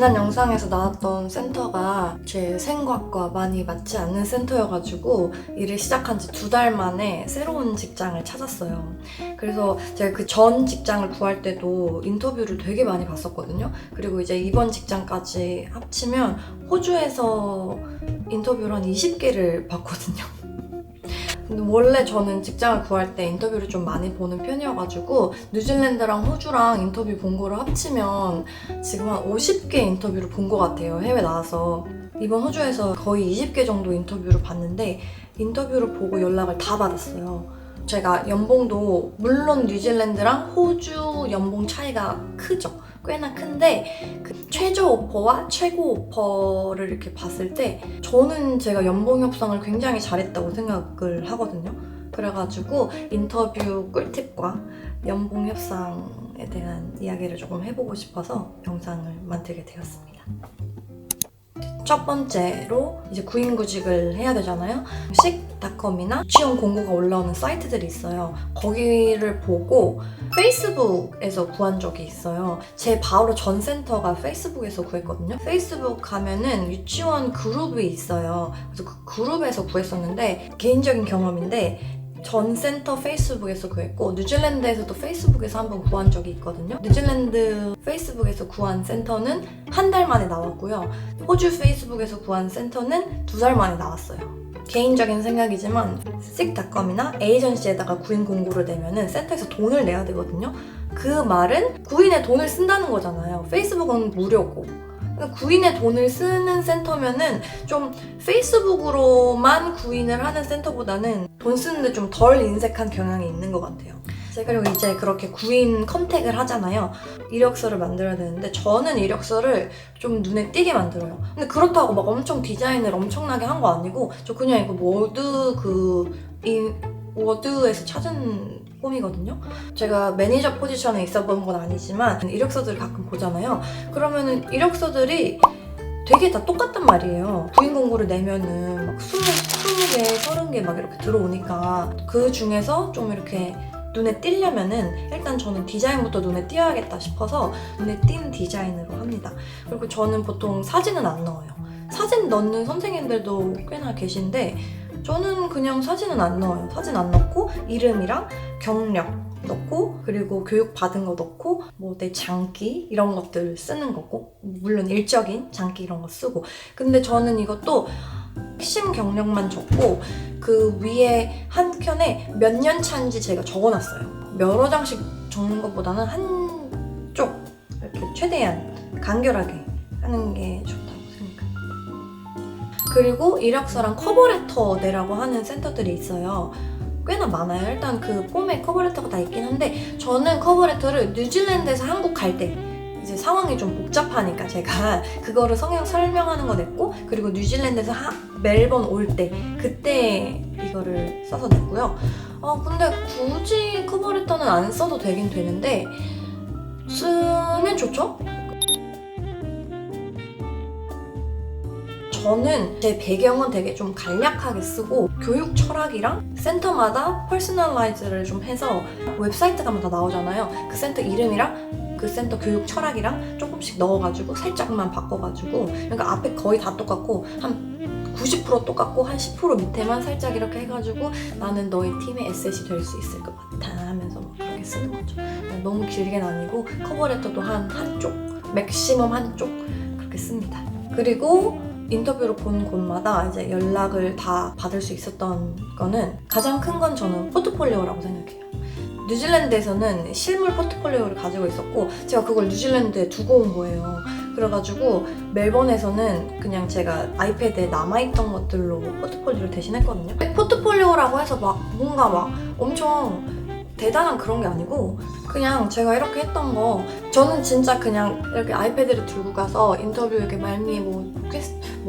지난 영상에서 나왔던 센터가 제 생각과 많이 맞지 않는 센터여가지고 일을 시작한 지 2달 만에 새로운 직장을 찾았어요. 그래서 제가 그 전 직장을 구할 때도 인터뷰를 되게 많이 봤었거든요. 그리고 이제 이번 직장까지 합치면 호주에서 인터뷰를 한 20개를 봤거든요. 근데 원래 저는 직장을 구할 때 인터뷰를 좀 많이 보는 편이어가지고 뉴질랜드랑 호주랑 인터뷰 본 거를 합치면 지금 한 50개 인터뷰를 본 것 같아요. 해외 나와서. 이번 호주에서 거의 20개 정도 인터뷰를 봤는데 인터뷰를 보고 연락을 다 받았어요. 제가 연봉도 물론 뉴질랜드랑 호주 연봉 차이가 크죠. 꽤나 큰데 그 최저 오퍼와 최고 오퍼를 이렇게 봤을 때 저는 제가 연봉 협상을 굉장히 잘했다고 생각을 하거든요. 그래가지고 인터뷰 꿀팁과 연봉 협상에 대한 이야기를 조금 해보고 싶어서 영상을 만들게 되었습니다. 첫 번째로 이제 구인구직을 해야 되잖아요. 식.com이나 취업 공고가 올라오는 사이트들이 있어요. 거기를 보고 페이스북에서 구한 적이 있어요. 제 바로 전 센터가 페이스북에서 구했거든요. 페이스북 가면은 유치원 그룹이 있어요. 그래서 그 그룹에서 구했었는데 개인적인 경험인데 전 센터 페이스북에서 구했고 뉴질랜드에서도 페이스북에서 한번 구한 적이 있거든요. 뉴질랜드 페이스북에서 구한 센터는 한 달 만에 나왔고요. 호주 페이스북에서 구한 센터는 2달 만에 나왔어요. 개인적인 생각이지만 식.com이나 에이전시에다가 구인 공고를 내면은 센터에서 돈을 내야 되거든요. 그 말은 구인에 돈을 쓴다는 거잖아요. 페이스북은 무료고. 구인에 돈을 쓰는 센터면은 좀 페이스북으로만 구인을 하는 센터보다는 돈 쓰는데 좀 덜 인색한 경향이 있는 것 같아요. 그리고 이제 그렇게 구인 컨택을 하잖아요. 이력서를 만들어야 되는데 저는 이력서를 좀 눈에 띄게 만들어요. 근데 그렇다고 막 엄청 디자인을 엄청나게 한 거 아니고 저 그냥 이거 워드에서 찾은 폼이거든요. 제가 매니저 포지션에 있어 본 건 아니지만 이력서들을 가끔 보잖아요. 그러면은 이력서들이 되게 다 똑같단 말이에요. 구인 공고를 내면은 막 20개, 30개 막 이렇게 들어오니까 그 중에서 좀 이렇게 눈에 띄려면은 일단 저는 디자인부터 눈에 띄어야겠다 싶어서 눈에 띄는 디자인으로 합니다. 그리고 저는 보통 사진은 안 넣어요. 사진 넣는 선생님들도 꽤나 계신데 저는 그냥 사진은 안 넣어요. 사진 안 넣고 이름이랑 경력 넣고 그리고 교육 받은 거 넣고 뭐 내 장기 이런 것들 쓰는 거고 물론 일적인 장기 이런 거 쓰고 근데 저는 이것도 핵심 경력만 적고 그 위에 한 켠에 몇 년 차인지 제가 적어놨어요. 여러 장씩 적는 것보다는 한쪽 이렇게 최대한 간결하게 하는 게 좋다고 생각해요. 그리고 이력서랑 커버레터 내라고 하는 센터들이 있어요. 꽤나 많아요. 일단 그 폼에 커버레터가 다 있긴 한데 저는 커버레터를 뉴질랜드에서 한국 갈 때 이제 상황이 좀 복잡하니까 제가 그거를 성향 설명하는 거 냈고 그리고 뉴질랜드에서 멜번 올 때 그때 이거를 써서 냈고요. 근데 굳이 커버레터는 안 써도 되긴 되는데 쓰면 좋죠? 저는 제 배경은 되게 좀 간략하게 쓰고 교육 철학이랑 센터마다 퍼스널라이즈를 좀 해서 웹사이트 가면 다 나오잖아요. 그 센터 이름이랑 그 센터 교육 철학이랑 조금씩 넣어가지고 살짝만 바꿔가지고 그러니까 앞에 거의 다 똑같고 한 90% 똑같고 한 10% 밑에만 살짝 이렇게 해가지고 나는 너희 팀의 에셋이 될 수 있을 것 같아 하면서 막 그렇게 쓰는 거죠. 너무 길게는 아니고 커버레터도 한쪽 맥시멈 한쪽 그렇게 씁니다. 그리고 인터뷰를 본 곳마다 이제 연락을 다 받을 수 있었던 거는 가장 큰 건 저는 포트폴리오라고 생각해요. 뉴질랜드에서는 실물 포트폴리오를 가지고 있었고 제가 그걸 뉴질랜드에 두고 온 거예요. 그래가지고 멜번에서는 그냥 제가 아이패드에 남아있던 것들로 포트폴리오를 대신했거든요. 포트폴리오라고 해서 막 뭔가 막 엄청 대단한 그런 게 아니고 그냥 제가 이렇게 했던 거 저는 진짜 그냥 이렇게 아이패드를 들고 가서 인터뷰 이렇게 말미에 뭐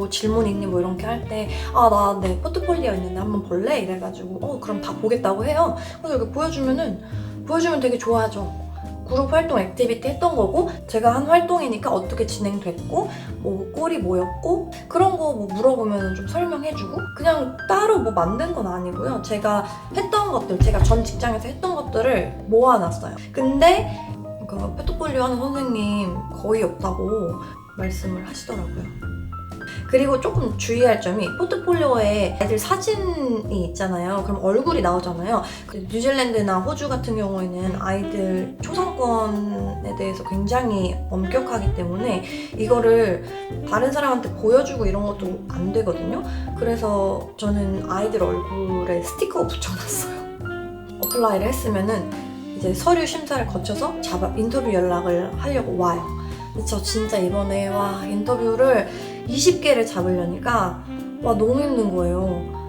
질문 있니 뭐 이런 게 할 때 나 내 포트폴리오 있는데 한번 볼래? 이래가지고 그럼 다 보겠다고 해요. 그래서 이렇게 보여주면 되게 좋아하죠. 그룹 활동 액티비티 했던 거고 제가 한 활동이니까 어떻게 진행됐고 뭐 꼴이 뭐였고 그런 거 뭐 물어보면 좀 설명해주고 그냥 따로 뭐 만든 건 아니고요. 제가 했던 것들 제가 전 직장에서 했던 것들을 모아놨어요. 근데 그 포트폴리오 하는 선생님 거의 없다고 말씀을 하시더라고요. 그리고 조금 주의할 점이 포트폴리오에 애들 사진이 있잖아요. 그럼 얼굴이 나오잖아요. 뉴질랜드나 호주 같은 경우에는 아이들 초상권에 대해서 굉장히 엄격하기 때문에 이거를 다른 사람한테 보여주고 이런 것도 안 되거든요. 그래서 저는 아이들 얼굴에 스티커 붙여놨어요. 어플라이를 했으면은 이제 서류 심사를 거쳐서 인터뷰 연락을 하려고 와요. 근데 저 진짜 이번에 인터뷰를 20개를 잡으려니까 너무 힘든 거예요.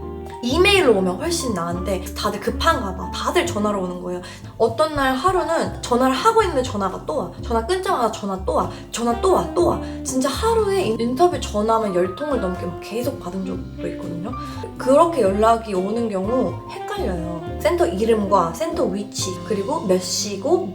이메일로 오면 훨씬 나은데 다들 급한가 봐. 다들 전화로 오는 거예요. 어떤 날 하루는 전화를 하고 있는데 전화가 또 와. 전화 끊자마자 전화 또 와. 전화 또 와. 또 와. 진짜 하루에 인터뷰 전화만 10통을 넘게 계속 받은 적도 있거든요. 그렇게 연락이 오는 경우 헷갈려요. 센터 이름과 센터 위치, 그리고 몇 시고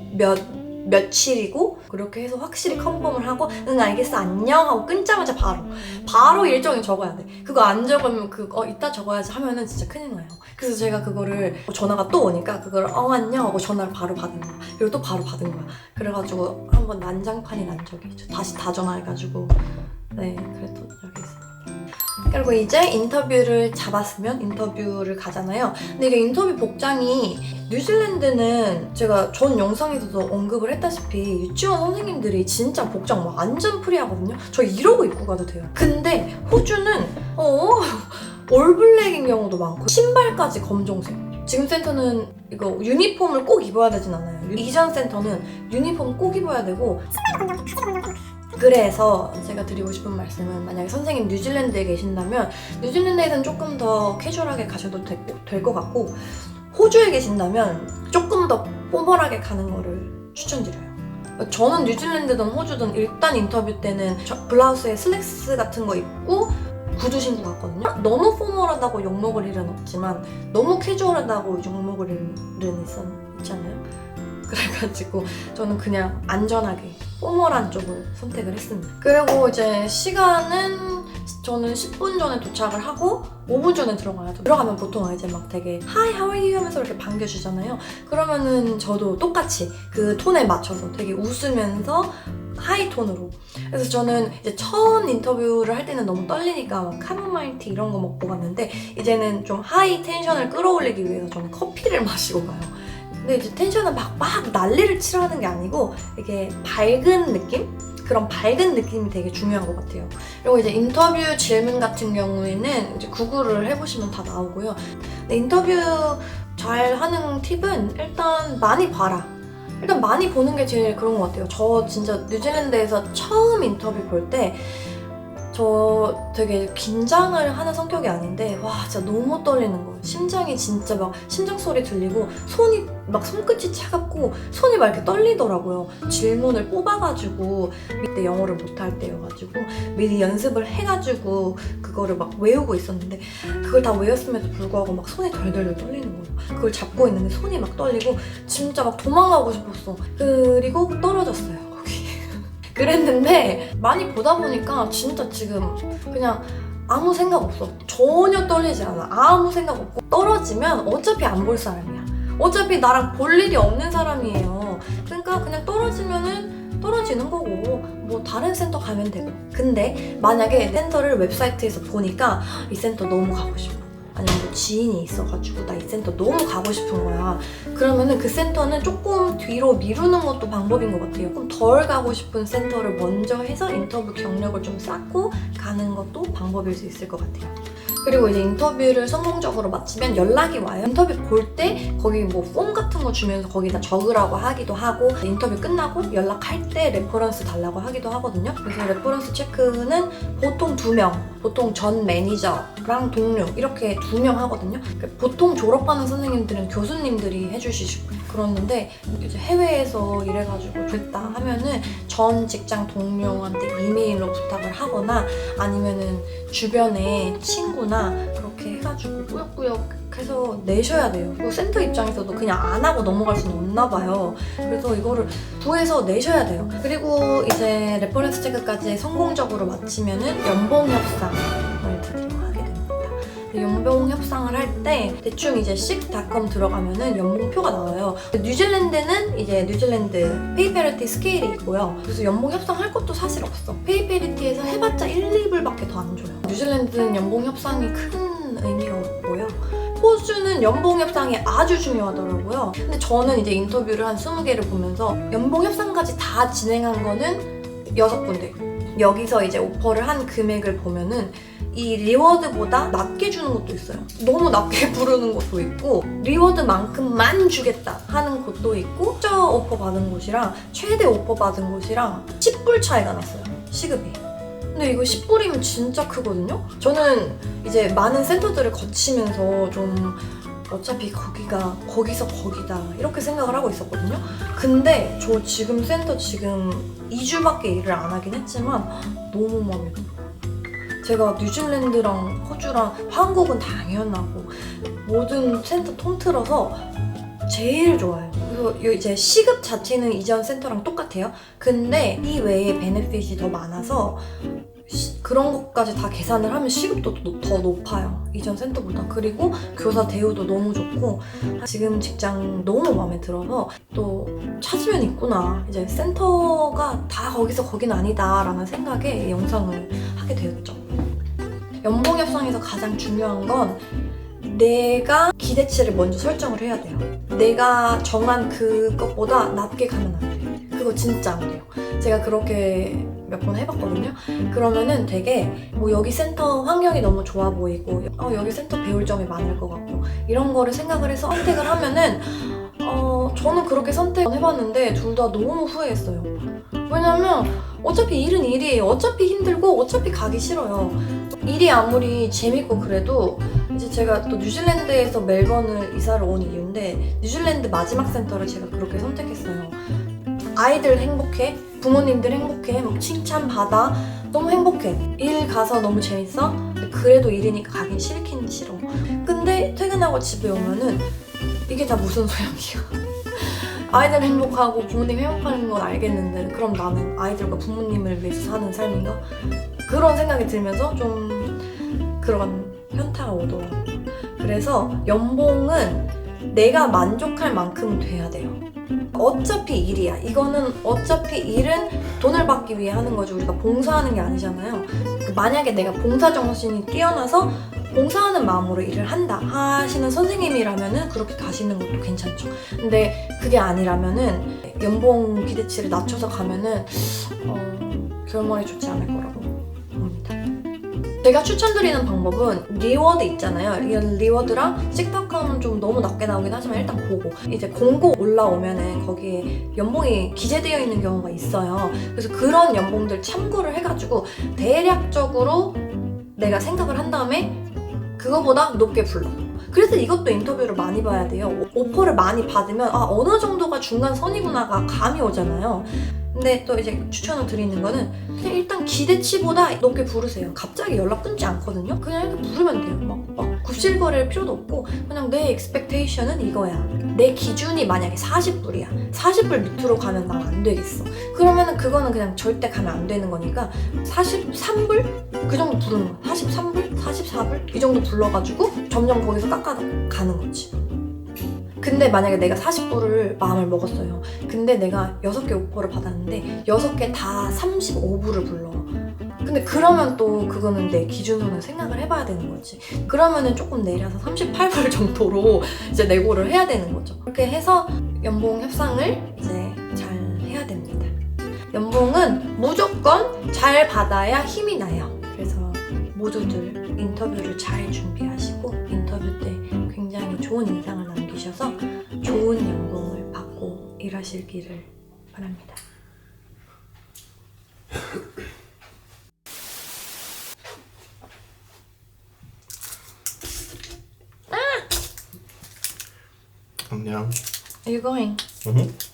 며칠이고 그렇게 해서 확실히 컨펌을 하고 응 알겠어 안녕 하고 끊자마자 바로 일정을 적어야 돼. 그거 안 적으면 이따 적어야지 하면은 진짜 큰일 나요. 그래서 제가 그거를 전화가 또 오니까 그걸 안녕 하고 전화를 바로 받은 거야. 그리고 또 바로 받은 거야. 그래가지고 한번 난장판이 난 적이 있죠. 다시 다 전화해가지고 그랬던 적이 있어요. 그리고 이제 인터뷰를 잡았으면 인터뷰를 가잖아요. 근데 이게 인터뷰 복장이 뉴질랜드는 제가 전 영상에서도 언급을 했다시피 유치원 선생님들이 진짜 복장 완전 프리하거든요. 저 이러고 입고 가도 돼요. 근데 호주는 올블랙인 경우도 많고 신발까지 검정색. 지금 센터는 이거 유니폼을 꼭 입어야 되진 않아요. 이전 센터는 유니폼 꼭 입어야 되고 그래서 제가 드리고 싶은 말씀은 만약에 선생님 뉴질랜드에 계신다면 뉴질랜드에서는 조금 더 캐주얼하게 가셔도 될 것 같고 호주에 계신다면 조금 더 포멀하게 가는 거를 추천드려요. 저는 뉴질랜드든 호주든 일단 인터뷰 때는 블라우스에 슬랙스 같은 거 입고 구두 신고 갔거든요. 너무 포멀하다고 욕먹을 일은 없지만 너무 캐주얼하다고 욕먹을 일은 있잖아요. 그래가지고 저는 그냥 안전하게 포멀한 쪽을 선택을 했습니다. 그리고 이제 시간은 저는 10분 전에 도착을 하고 5분 전에 들어가요. 들어가면 보통 이제 막 되게 Hi, how are you? 하면서 이렇게 반겨주잖아요. 그러면은 저도 똑같이 그 톤에 맞춰서 되게 웃으면서 하이 톤으로. 그래서 저는 이제 처음 인터뷰를 할 때는 너무 떨리니까 막 카모마일티 이런 거 먹고 갔는데 이제는 좀 하이 텐션을 끌어올리기 위해서 저는 커피를 마시고 가요. 근데 이제 텐션을 막 난리를 치려는 게 아니고 이게 밝은 느낌? 그런 밝은 느낌이 되게 중요한 것 같아요. 그리고 이제 인터뷰 질문 같은 경우에는 이제 구글을 해보시면 다 나오고요. 근데 인터뷰 잘 하는 팁은 일단 많이 봐라. 일단 많이 보는 게 제일 그런 것 같아요. 저 진짜 뉴질랜드에서 처음 인터뷰 볼 때 저 되게 긴장을 하는 성격이 아닌데 진짜 너무 떨리는 거예요. 심장이 진짜 막 심장 소리 들리고 손이 막 손끝이 차갑고 손이 막 이렇게 떨리더라고요. 질문을 뽑아가지고 그때 영어를 못할 때여가지고 미리 연습을 해가지고 그거를 막 외우고 있었는데 그걸 다 외웠음에도 불구하고 막 손이 덜덜덜 떨리는 거예요. 그걸 잡고 있는데 손이 막 떨리고 진짜 막 도망가고 싶었어. 그리고 떨어졌어요. 그랬는데 많이 보다 보니까 진짜 지금 그냥 아무 생각 없어. 전혀 떨리지 않아. 아무 생각 없고 떨어지면 어차피 안 볼 사람이야. 어차피 나랑 볼 일이 없는 사람이에요. 그러니까 그냥 떨어지면은 떨어지는 거고 뭐 다른 센터 가면 되고. 근데 만약에 센터를 웹사이트에서 보니까 이 센터 너무 가고 싶어. 아니면 뭐 지인이 있어가지고 나 이 센터 너무 가고 싶은 거야. 그러면은 그 센터는 조금 뒤로 미루는 것도 방법인 것 같아요. 조금 덜 가고 싶은 센터를 먼저 해서 인터뷰 경력을 좀 쌓고 가는 것도 방법일 수 있을 것 같아요. 그리고 이제 인터뷰를 성공적으로 마치면 연락이 와요. 인터뷰 볼 때 거기 뭐 폼 같은 거 주면서 거기다 적으라고 하기도 하고 인터뷰 끝나고 연락할 때 레퍼런스 달라고 하기도 하거든요. 그래서 레퍼런스 체크는 보통 2명, 보통 전 매니저랑 동료 이렇게 2명 하거든요. 보통 졸업하는 선생님들은 교수님들이 해주시고 그러는데 이제 해외에서 일해가지고 됐다 하면은 전 직장 동료한테 이메일로 부탁을 하거나 아니면은 주변에 친구나 그렇게 해가지고 꾸역꾸역 해서 내셔야 돼요. 그리고 센터 입장에서도 그냥 안 하고 넘어갈 수는 없나 봐요. 그래서 이거를 구해서 내셔야 돼요. 그리고 이제 레퍼런스 체크까지 성공적으로 마치면은 연봉 협상을 드디어 하게 됩니다. 연봉 협상을 할 때 대충 이제 seek.com 들어가면은 연봉표가 나와요. 뉴질랜드는 이제 뉴질랜드 페이페리티 스케일이 있고요. 그래서 연봉 협상할 것도 사실 없어. 페이페리티에서 해봤자 1, 2불밖에 더 안 줘요. 뉴질랜드는 연봉 협상이 큰 의미가 없고요. 호주는 연봉 협상이 아주 중요하더라고요. 근데 저는 이제 인터뷰를 한 20개를 보면서 연봉 협상까지 다 진행한 거는 6군데. 여기서 이제 오퍼를 한 금액을 보면은 이 리워드보다 낮게 주는 것도 있어요. 너무 낮게 부르는 것도 있고 리워드만큼만 주겠다 하는 곳도 있고 최저 오퍼 받은 곳이랑 최대 오퍼 받은 곳이랑 10불 차이가 났어요. 시급이. 근데 이거 10불이면 진짜 크거든요? 저는 이제 많은 센터들을 거치면서 좀 어차피 거기서 거기다 이렇게 생각을 하고 있었거든요? 근데 저 지금 센터 지금 2주밖에 일을 안 하긴 했지만 너무 마음에 들어요. 제가 뉴질랜드랑 호주랑 한국은 당연하고 모든 센터 통틀어서 제일 좋아요. 그리고 이제 시급 자체는 이전 센터랑 똑같아요. 근데 이 외에 베네핏이 더 많아서 그런 것까지 다 계산을 하면 시급도 더 높아요. 이전 센터보다. 그리고 교사 대우도 너무 좋고 지금 직장 너무 마음에 들어서 또 찾으면 있구나. 이제 센터가 다 거기서 거긴 아니다 라는 생각에 영상을 하게 되었죠. 연봉 협상에서 가장 중요한 건 내가 기대치를 먼저 설정을 해야 돼요. 내가 정한 그것보다 낮게 가면 안 돼. 그거 진짜 안 돼요. 제가 그렇게 몇 번 해봤거든요. 그러면은 되게 뭐 여기 센터 환경이 너무 좋아 보이고 여기 센터 배울 점이 많을 것 같고 이런 거를 생각을 해서 선택을 하면은 저는 그렇게 선택해봤는데 둘 다 너무 후회했어요. 왜냐면 어차피 일은 일이에요. 어차피 힘들고 어차피 가기 싫어요. 일이 아무리 재밌고 그래도 이제 제가 또 뉴질랜드에서 멜번을 이사를 온 이유인데 뉴질랜드 마지막 센터를 제가 그렇게 선택했어요. 아이들 행복해, 부모님들 행복해, 막 칭찬받아, 너무 행복해. 일 가서 너무 재밌어? 근데 그래도 일이니까 가긴 싫긴 싫어. 근데 퇴근하고 집에 오면은 이게 다 무슨 소용이야. 아이들 행복하고 부모님 행복하는 건 알겠는데 그럼 나는 아이들과 부모님을 위해서 사는 삶인가? 그런 생각이 들면서 좀 그런 현타가 오더라고요. 그래서 연봉은 내가 만족할 만큼 돼야 돼요. 어차피 일이야. 이거는 어차피 일은 돈을 받기 위해 하는 거지 우리가 봉사하는 게 아니잖아요. 만약에 내가 봉사 정신이 뛰어나서 봉사하는 마음으로 일을 한다 하시는 선생님이라면은 그렇게 가시는 것도 괜찮죠. 근데 그게 아니라면은 연봉 기대치를 낮춰서 가면은 결말이 좋지 않을 거라고 봅니다. 제가 추천드리는 방법은 리워드 있잖아요. 리워드랑 seek.com은 좀 너무 낮게 나오긴 하지만 일단 보고 이제 공고 올라오면은 거기에 연봉이 기재되어 있는 경우가 있어요. 그래서 그런 연봉들 참고를 해가지고 대략적으로 내가 생각을 한 다음에 그거보다 높게 불러. 그래서 이것도 인터뷰를 많이 봐야 돼요. 오퍼를 많이 받으면 어느 정도가 중간선이구나가 감이 오잖아요. 근데 또 이제 추천을 드리는 거는 그냥 일단 기대치보다 높게 부르세요. 갑자기 연락 끊지 않거든요. 그냥 이렇게 부르면 돼요. 막 굽실거릴 필요도 없고 그냥 내 expectation은 이거야. 내 기준이 만약에 40불이야. 40불 밑으로 가면 난 안 되겠어. 그러면은 그거는 그냥 절대 가면 안 되는 거니까 43불? 그 정도 부르는 거야. 43불? 44불? 이 정도 불러가지고 점점 거기서 깎아가는 거지. 근데 만약에 내가 40불을 마음을 먹었어요. 근데 내가 6개 오퍼를 받았는데 6개 다 35불을 불러. 근데 그러면 또 그거는 내 기준으로 생각을 해봐야 되는 거지. 그러면은 조금 내려서 38불 정도로 이제 내고를 해야 되는 거죠. 그렇게 해서 연봉 협상을 이제 잘 해야 됩니다. 연봉은 무조건 잘 받아야 힘이 나요. 그래서 모두들 인터뷰를 잘 준비하시고 인터뷰 때 굉장히 좋은 인상을 남기셔서 좋은 연봉을 받고 일하시기를 바랍니다. 안녕. Are you going? Mhm.